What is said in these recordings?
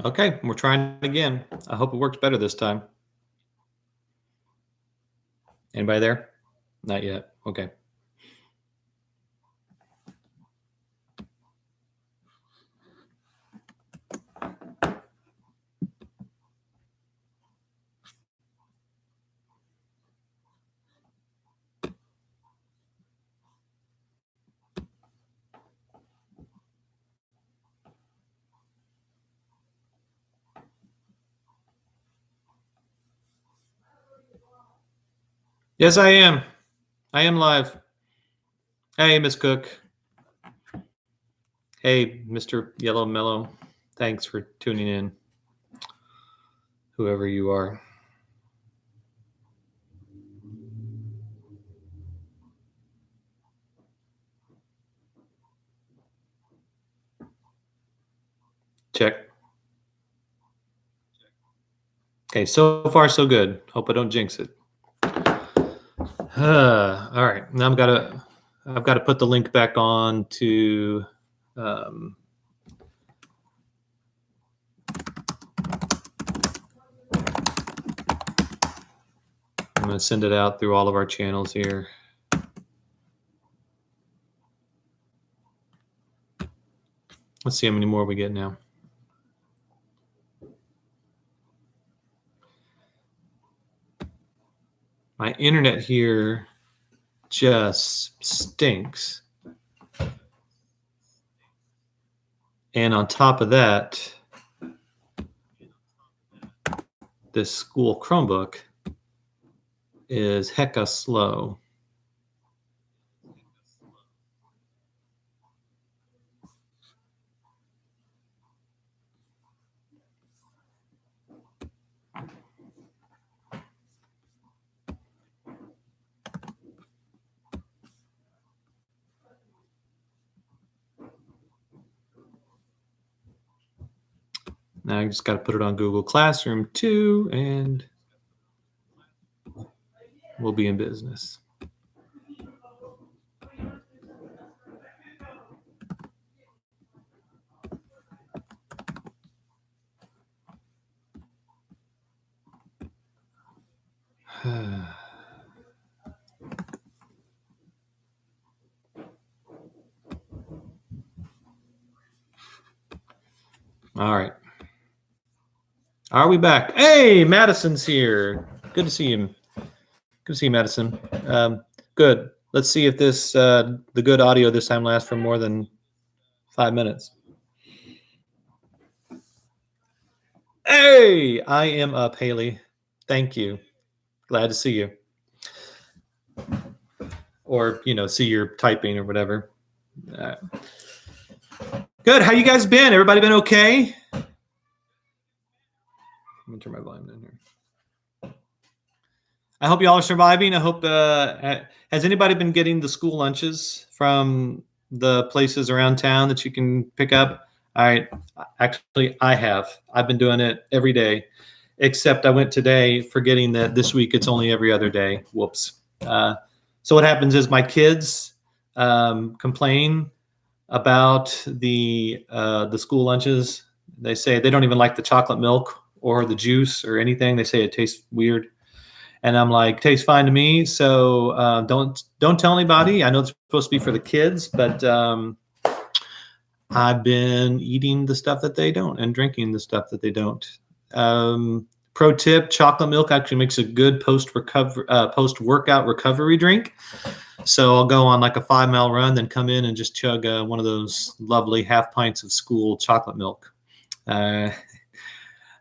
Okay, we're trying again. I hope it works better this time. Anybody there? Not yet. Okay. Yes, I am. I am live. Hey, Miss Cook. Hey, Mr. Yellow Mellow. Thanks for tuning in, whoever you are. Check. Okay, so far so good. Hope I don't jinx it. All right, now I've got to put the link back on to. I'm going to send it out through all of our channels here. Let's see how many more we get now. My internet here just stinks. And on top of that, this school Chromebook is hecka slow. Now I just got to put it on Google Classroom too, and we'll be in business. All right. Are we back? Hey, Madison's here. Good to see him. Good to see you, Madison. Good. Let's see if this the good audio this time lasts for more than 5 minutes. Hey, I am up, Haley. Thank you. Glad to see you. Or, see your typing or whatever. Good. How you guys been? Everybody been okay? Let me turn my volume down here. I hope you all are surviving. I hope, has anybody been getting the school lunches from the places around town that you can pick up? All right. Actually, I have. I've been doing it every day, except I went today forgetting that this week it's only every other day. Whoops. So what happens is my kids complain about the school lunches. They say they don't even like the chocolate milk or the juice or anything. They say it tastes weird. And I'm like, tastes fine to me. So don't tell anybody. I know it's supposed to be for the kids, but I've been eating the stuff that they don't and drinking the stuff that they don't. Pro tip: chocolate milk actually makes a good post-workout recovery drink. So I'll go on like a 5-mile run, then come in and just chug one of those lovely half pints of school chocolate milk.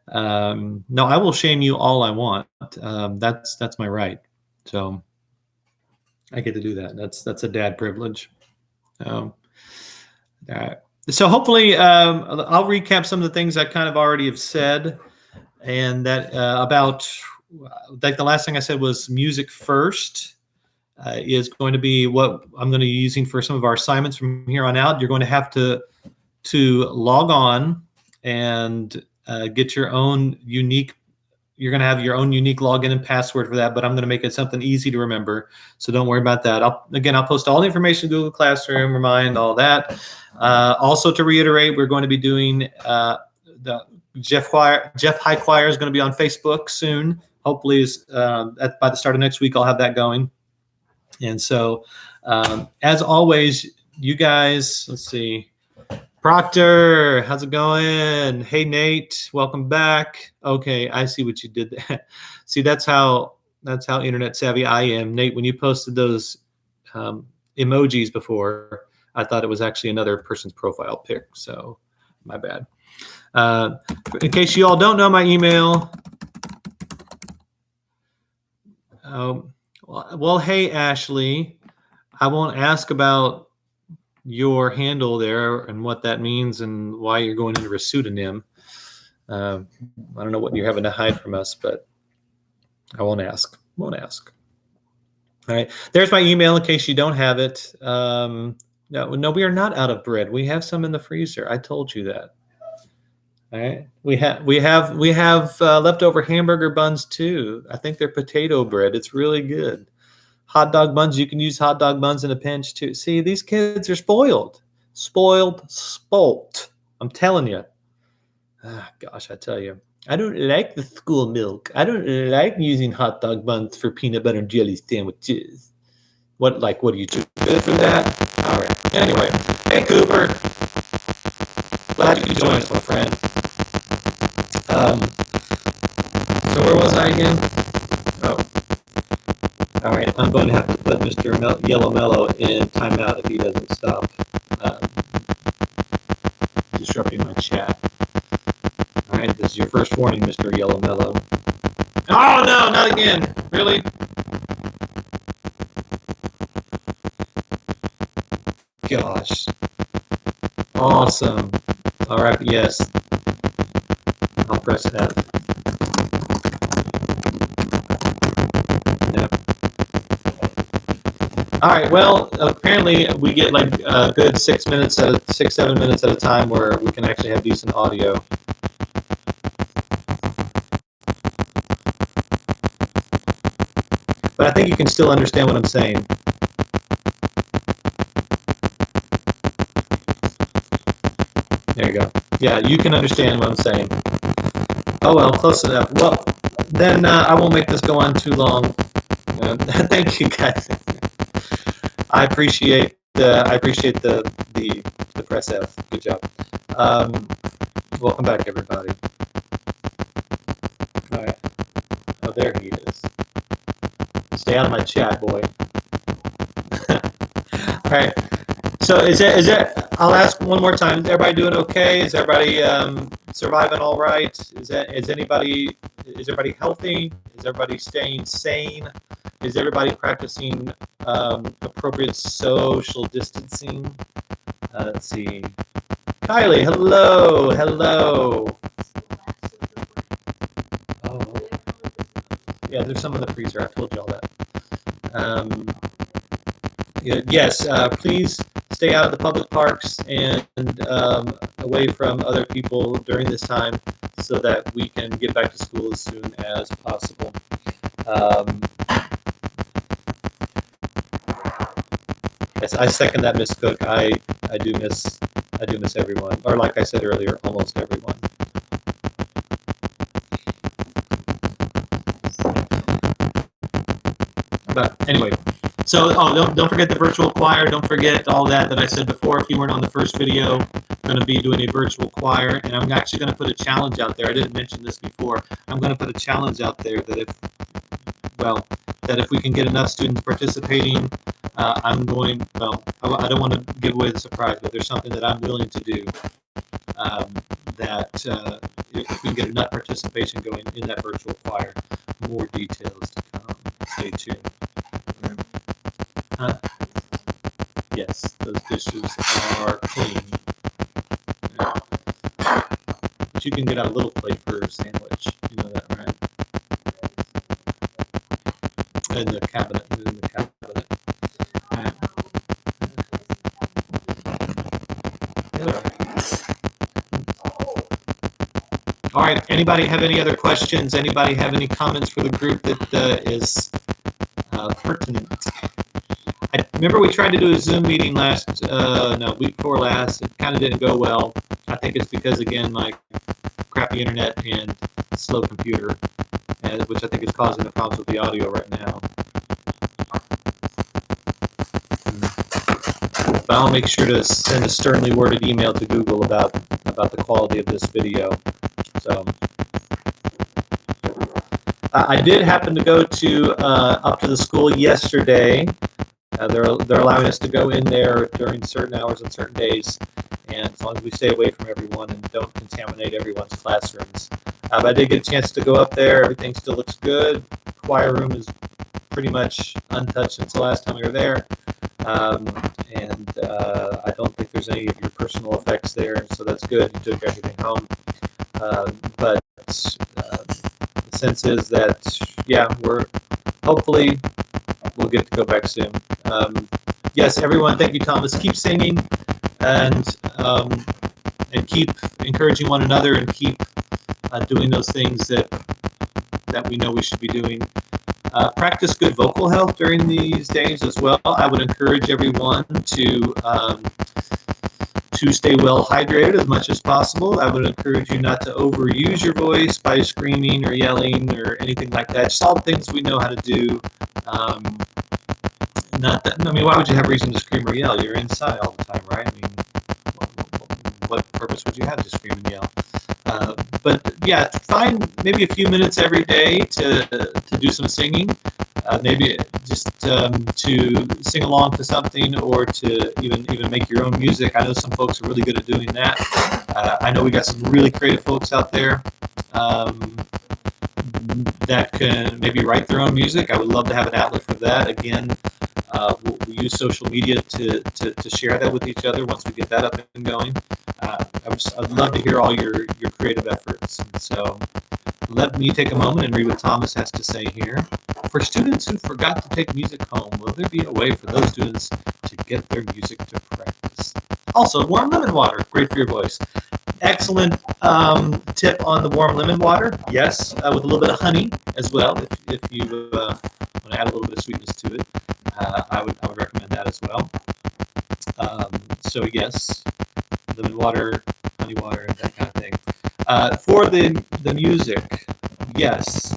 No, I will shame you all I want. That's my right. So I get to do that. That's a dad privilege. So hopefully I'll recap some of the things I kind of already have said, and that about like the last thing I said was music first. Is going to be what I'm going to be using for some of our assignments from here on out. You're going to have to log on and get your own unique. You're going to have your own unique login and password for that, but I'm going to make it something easy to remember. So don't worry about that. I'll post all the information in Google Classroom, remind all that. Also to reiterate, we're going to be doing the Jeff Highquire is going to be on Facebook soon. Hopefully, by the start of next week, I'll have that going. And so, as always, you guys, let's see. Proctor, how's it going? Hey, Nate, welcome back. Okay, I see what you did there. See, that's how internet savvy I am. Nate, when you posted those emojis before, I thought it was actually another person's profile pic. So, my bad. In case you all don't know my email, well, hey, Ashley, I won't ask about your handle there and what that means and why you're going under a pseudonym. I don't know what you're having to hide from us, but I won't ask. All right, there's my email in case you don't have it. No, we are not out of bread. We have some in the freezer. I told you that. All right, we have leftover hamburger buns too. I think they're potato bread. It's really good. Hot dog buns, you can use hot dog buns in a pinch too. See, these kids are spoiled. I'm telling you. Gosh, I tell you. I don't like the school milk. I don't like using hot dog buns for peanut butter and jelly sandwiches. What are you too good for that? All right. Anyway, hey, Cooper. Glad you could join us, my friend. So where was I again? Oh. All right, I'm going to have to put Mr. Yellow Mellow in timeout if he doesn't stop disrupting my chat. All right, this is your first warning, Mr. Yellow Mellow. Oh, no, not again. Really? Gosh. Awesome. All right, yes. I'll press F. All right. Well, apparently we get like a good 7 minutes at a time where we can actually have decent audio. But I think you can still understand what I'm saying. There you go. Yeah, you can understand what I'm saying. Oh well, close enough. Well, then I won't make this go on too long. Thank you, guys. I appreciate the press F. Good job. Welcome back, everybody. All right. Oh, there he is. Stay out of my chat, boy. All right. So is there? I'll ask one more time. Is everybody doing okay? Is everybody surviving all right? Is everybody healthy? Is everybody staying sane? Is everybody practicing appropriate social distancing? Let's see. Kylie, hello. Oh, yeah. There's some in the freezer. I told you all that. Yes. Please stay out of the public parks and away from other people during this time, so that we can get back to school as soon as possible. Yes, I second that, Miss Cook. I do miss everyone, or like I said earlier, almost everyone. But anyway, so don't forget the virtual choir. Don't forget all that I said before. If you weren't on the first video, I'm going to be doing a virtual choir, and I'm actually going to put a challenge out there. I didn't mention this before. I'm going to put a challenge out there that if we can get enough students participating, I don't want to give away the surprise, but there's something that I'm willing to do. If we can get enough participation going in that virtual choir, more details to come. Stay tuned. Yes, those dishes are clean. But you can get out a little plate for a sandwich. You know that, right? In the cabinet. All right. Anybody have any other questions? Anybody have any comments for the group that is pertinent? I remember we tried to do a Zoom meeting week before last. It kind of didn't go well. I think it's because, again, my crappy internet and slow computer, which I think is causing the problems with the audio right now. But I'll make sure to send a sternly worded email to Google about the quality of this video. So I did happen to go to up to the school yesterday. They're allowing us to go in there during certain hours and certain days, and as long as we stay away from everyone and don't contaminate everyone's classrooms. But I did get a chance to go up there. Everything still looks good. Choir room is pretty much untouched since the last time we were there. And I don't think there's any of your personal effects there, so that's good. You took everything home. But the sense is that, yeah, hopefully we'll get to go back soon. Yes, everyone, thank you, Thomas. Keep singing and keep encouraging one another and keep doing those things that we know we should be doing. Practice good vocal health during these days as well. I would encourage everyone to stay well hydrated as much as possible. I would encourage you not to overuse your voice by screaming or yelling or anything like that. Just all the things we know how to do. Why would you have reason to scream or yell? You're inside all the time, right? I mean, what purpose would you have to scream and yell? But yeah, find maybe a few minutes every day to do some singing. Maybe just to sing along to something, or to even make your own music. I know some folks are really good at doing that. I know we got some really creative folks out there that can maybe write their own music. I would love to have an outlet for that. Again, we use social media to share that with each other once we get that up and going. I'd love to hear all your creative efforts. And so let me take a moment and read what Thomas has to say here. For students who forgot to take music home, will there be a way for those students to get their music to practice? Also, warm lemon water, great for your voice. Excellent tip on the warm lemon water. Yes, with a little bit of honey as well. If you want to add a little bit of sweetness to it, I would recommend that as well. So yes, lemon water, honey water, that kind of thing. For the music, yes.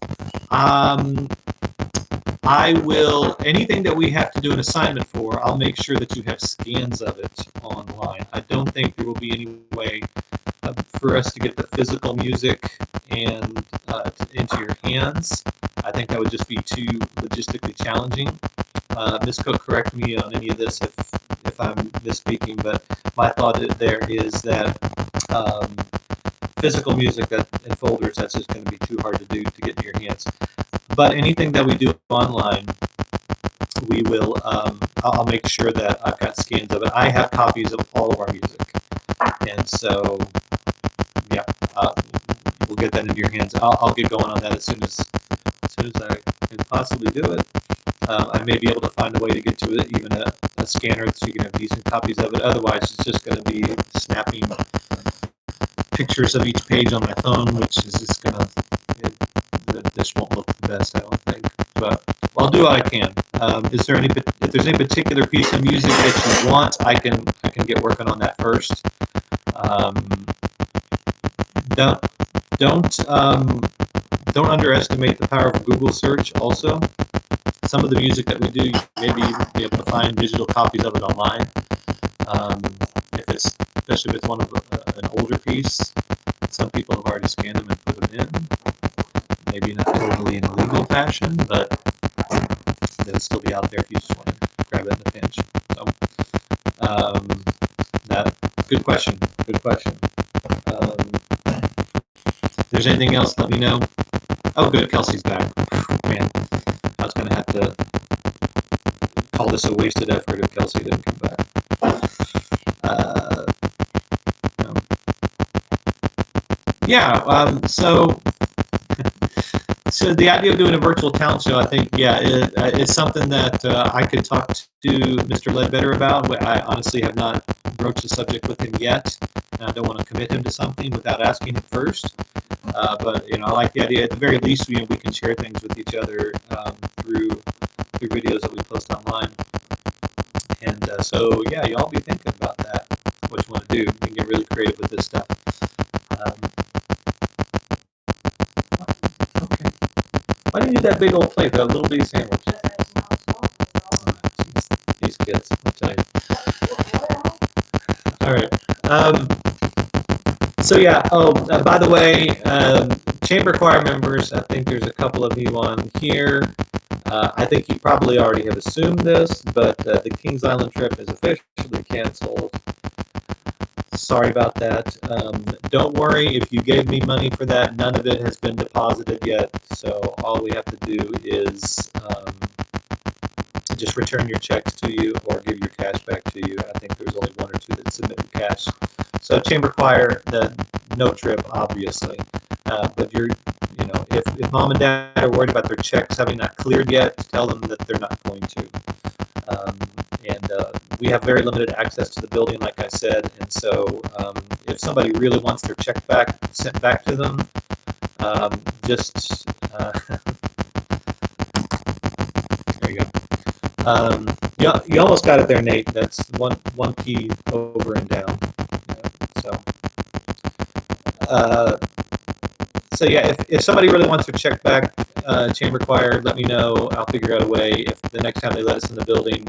I will, anything that we have to do an assignment for, I'll make sure that you have scans of it online. I don't think there will be any way for us to get the physical music and into your hands. I think that would just be too logistically challenging. Ms. Cook, correct me on any of this if I'm misspeaking, but my thought there is that physical music in folders, that's just going to be too hard to do to get in your hands. But anything that we do online, we will. I'll make sure that I've got scans of it. I have copies of all of our music, and so yeah, we'll get that into your hands. I'll get going on that as soon as I can possibly do it. I may be able to find a way to get to it, even a scanner, so you can have decent copies of it. Otherwise, it's just going to be snapping pictures of each page on my phone, which is just going to. This won't look the best, I don't think, but I'll do what I can. If there's any particular piece of music that you want, I can get working on that first. Don't underestimate the power of Google search. Also, some of the music that we do, maybe be able to find digital copies of it online. Especially if it's one of an older piece, some people have already scanned them and put them in. Maybe not totally in a legal fashion, but they'll still be out there if you just want to grab it in a pinch. So, good question. Good question. If there's anything else, let me know. Oh, good. Kelsey's back. Man, I was going to have to call this a wasted effort if Kelsey didn't come back. So the idea of doing a virtual talent show, I think, it's something that I could talk to Mr. Ledbetter about. I honestly have not broached the subject with him yet, and I don't want to commit him to something without asking him first. But I like the idea. At the very least, we can share things with each other through videos that we post online. And so y'all be thinking about that. What you want to do? You can get really creative with this stuff. that big old plate, that little bitty sandwich. These kids, I'll tell you. All right. So yeah. Oh, by the way, chamber choir members, I think there's a couple of you on here. I think you probably already have assumed this, but the Kings Island trip is officially canceled. Sorry about that. Don't worry if you gave me money for that. None of it has been deposited yet. So all we have to do is just return your checks to you or give your cash back to you. I think there's only one or two that submitted cash. So chamber choir, no trip, obviously. But if mom and dad are worried about their checks having not cleared yet, tell them that they're not going to. And we have very limited access to the building, like I said. And so if somebody really wants their check sent back to them, there you go. You almost got it there, Nate. That's one key over and down. So yeah, if somebody really wants their check back, chamber choir, let me know. I'll figure out a way. If the next time they let us in the building,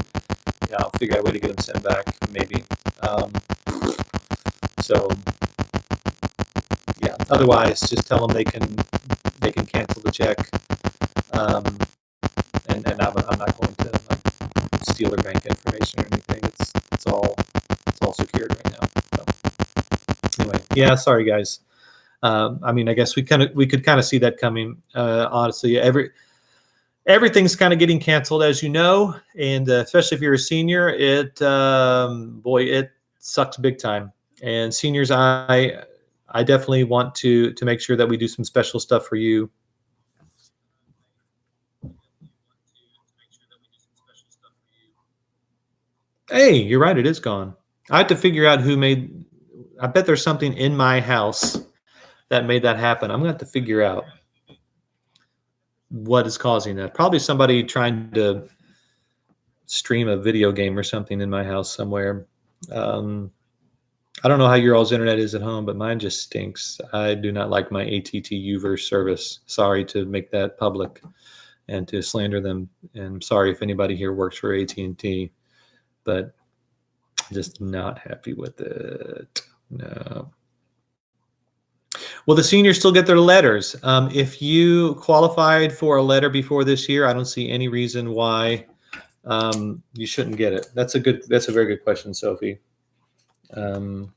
I'll figure out a way to get them sent back, maybe. So yeah, otherwise, just tell them they can cancel the check, and I'm not going to steal their bank information or anything. It's all secured right now. So anyway, yeah, sorry guys. I guess we could kind of see that coming. Honestly, everything's kind of getting canceled, as you know, and especially if you're a senior, it sucks big time. And seniors, I definitely want to make sure that we do some special stuff for you. Hey, you're right. It is gone. I have to figure out who made. I bet there's something in my house that made that happen. I'm gonna have to figure out what is causing that. Probably somebody trying to stream a video game or something in my house somewhere. I don't know how your all's internet is at home, but mine just stinks. I do not like my ATT Uverse service. Sorry to make that public and to slander them. And sorry if anybody here works for AT&T, but just not happy with it. No. Will the seniors still get their letters? If you qualified for a letter before this year, I don't see any reason why you shouldn't get it. That's a very good question, Sophie. I'm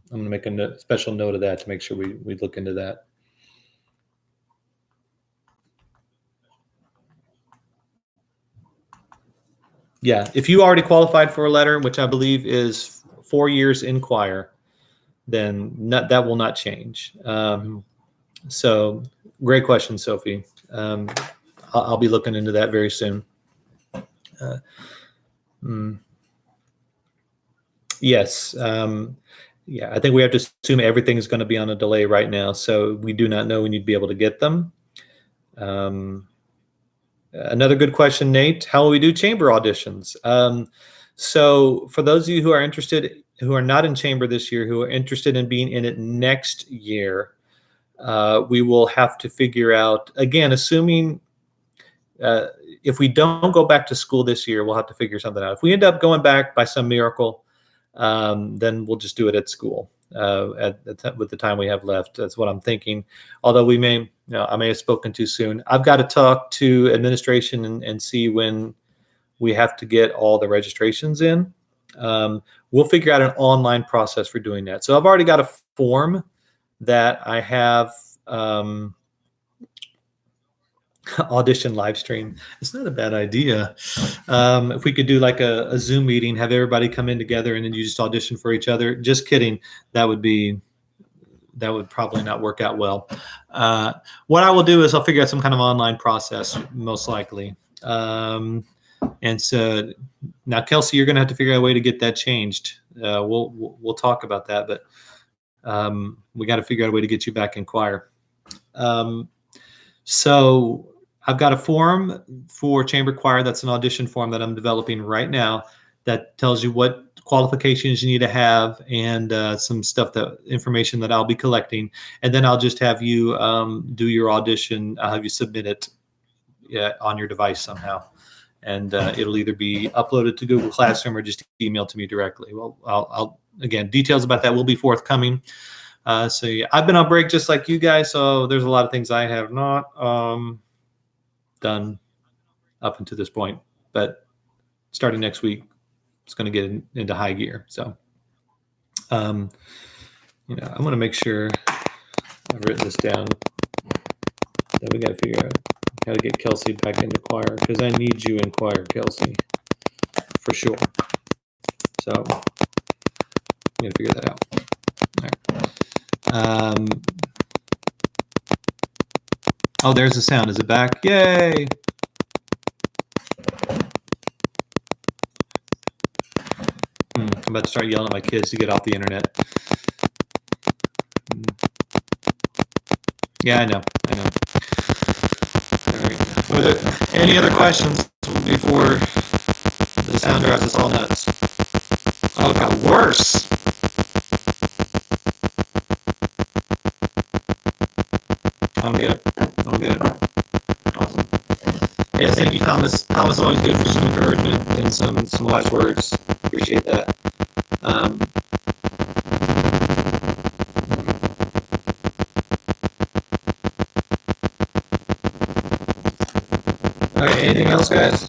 going to make a special note of that to make sure we look into that. Yeah, if you already qualified for a letter, which I believe is 4 years in choir, then that will not change. So great question, Sophie. I'll be looking into that very soon. Yes. Yeah, I think we have to assume everything is going to be on a delay right now. So we do not know when you'd be able to get them. Another good question, Nate. How will we do chamber auditions? So for those of you who are interested, who are not in chamber this year, who are interested in being in it next year, we will have to figure out, again, assuming if we don't go back to school this year, we'll have to figure something out. If we end up going back by some miracle, then we'll just do it at school with the time we have left. That's what I'm thinking. Although I may have spoken too soon. I've got to talk to administration and see when we have to get all the registrations in. We'll figure out an online process for doing that. So I've already got a form that I have audition live stream. It's not a bad idea. If we could do like a Zoom meeting, have everybody come in together and then you just audition for each other. Just kidding. That would probably not work out well. What I will do is I'll figure out some kind of online process, most likely. And so now, Kelsey, you're going to have to figure out a way to get that changed. We'll talk about that, but we got to figure out a way to get you back in choir. So I've got a form for chamber choir. That's an audition form that I'm developing right now that tells you what qualifications you need to have, and some information that I'll be collecting, and then I'll just have you do your audition. I'll have you submit it on your device somehow, and it'll either be uploaded to Google Classroom or just emailed to me directly. Well, I'll again, details about that will be forthcoming. So yeah, I've been on break just like you guys, so there's a lot of things I have not done up until this point, but starting next week, it's going to get into high gear. So, I'm going to make sure I've written this down. Then we got to figure out how to get Kelsey back into choir, because I need you in choir, Kelsey, for sure. So, I'm going to figure that out. All right. Oh, there's the sound. Is it back? Yay! I'm about to start yelling at my kids to get off the internet. Yeah, I know. All right. Any other questions before the sound drives us all nuts? Oh, it got worse. I'm good. Awesome. Yes, thank you, Thomas. Thomas, always good for some encouragement and some wise words. Appreciate that. All right, anything else, guys?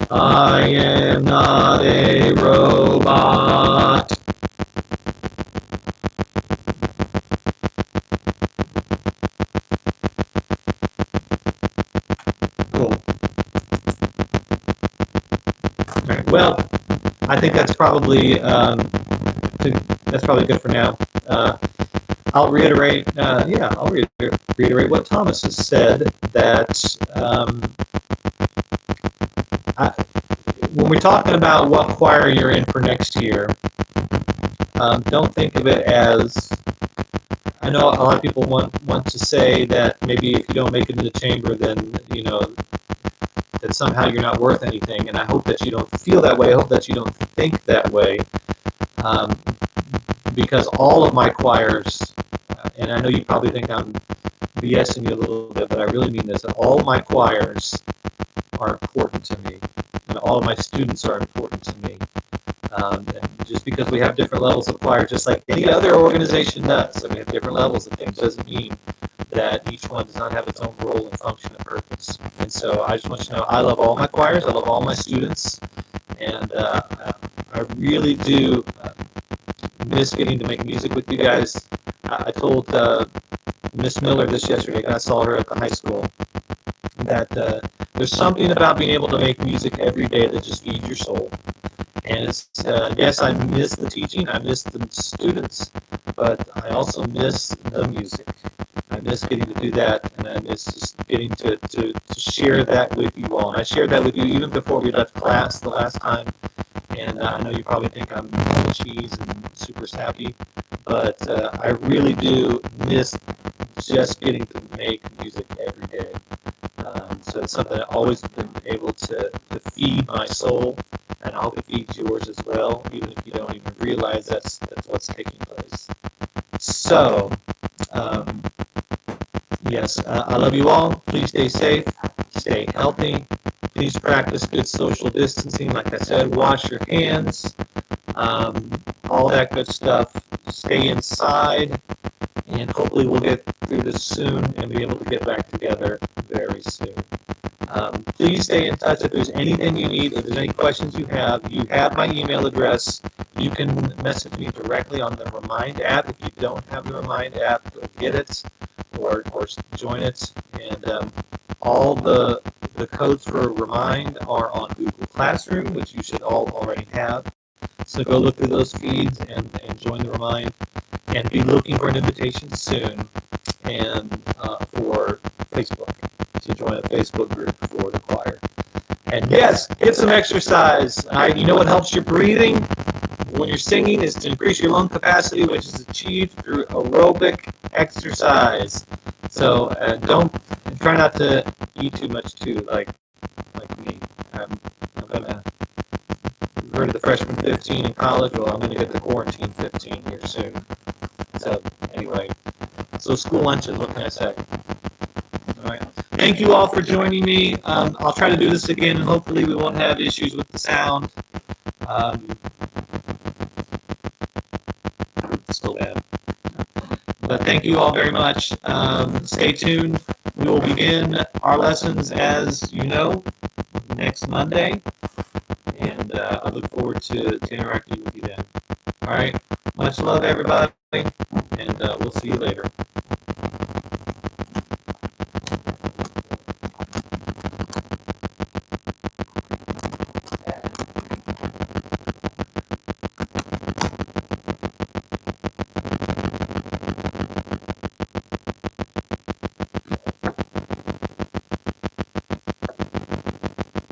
I am not a robot. Cool. All right. Well, I think that's probably good for now. I'll reiterate. I'll reiterate what Thomas has said. That when we're talking about what choir you're in for next year, don't think of it as. I know a lot of people want to say that maybe if you don't make it in the chamber, then that somehow you're not worth anything. And I hope that you don't feel that way. I hope that you don't think that way, because all of my choirs, and I know you probably think I'm BSing you a little bit, but I really mean this. All my choirs are important to me, and all of my students are important to me. And just because we have different levels of choir, just like any other organization does, and we have different levels of things, doesn't mean that each one does not have its own role and function and purpose. And so I just want you to know I love all my choirs, I love all my students, and I really do miss getting to make music with you guys. I told Miss Miller this yesterday, and I saw her at the high school, that there's something about being able to make music every day that just feeds your soul. And it's, yes, I miss the teaching, I miss the students, but I also miss the music. I miss getting to do that, and I miss just getting to share that with you all. And I shared that with you even before we left class the last time. And I know you probably think I'm full of cheese and super sappy, but I really do miss just getting to make music every day. So it's something I've always been able to feed my soul, and I hope it feeds yours as well, even if you don't even realize that's what's taking place. So, yes, I love you all. Please stay safe, stay healthy. Please practice good social distancing. Like I said, wash your hands, all that good stuff. Stay inside, and hopefully we'll get through this soon and be able to get back together very soon. Please stay in touch if there's anything you need. If there's any questions you have my email address. You can message me directly on the Remind app. If you don't have the Remind app, go get it or join it. And all the codes for Remind are on Google Classroom, which you should all already have. So go look through those feeds and join the Remind. And be looking for an invitation soon and for Facebook, to join a Facebook group for the choir. And yes, get some exercise. You know what helps your breathing when you're singing is to increase your lung capacity, which is achieved through aerobic exercise. So try not to eat too much too. Like I'm gonna go to the freshman 15 in college. Well, I'm gonna get the quarantine 15 here soon. So anyway, so school lunches. What can I say? All right. Thank you all for joining me. I'll try to do this again, and hopefully we won't have issues with the sound. Still bad. But thank you all very much. Stay tuned. We will begin our lessons, as you know, next Monday. And I look forward to interacting with you then. All right. Much love, everybody. And we'll see you later.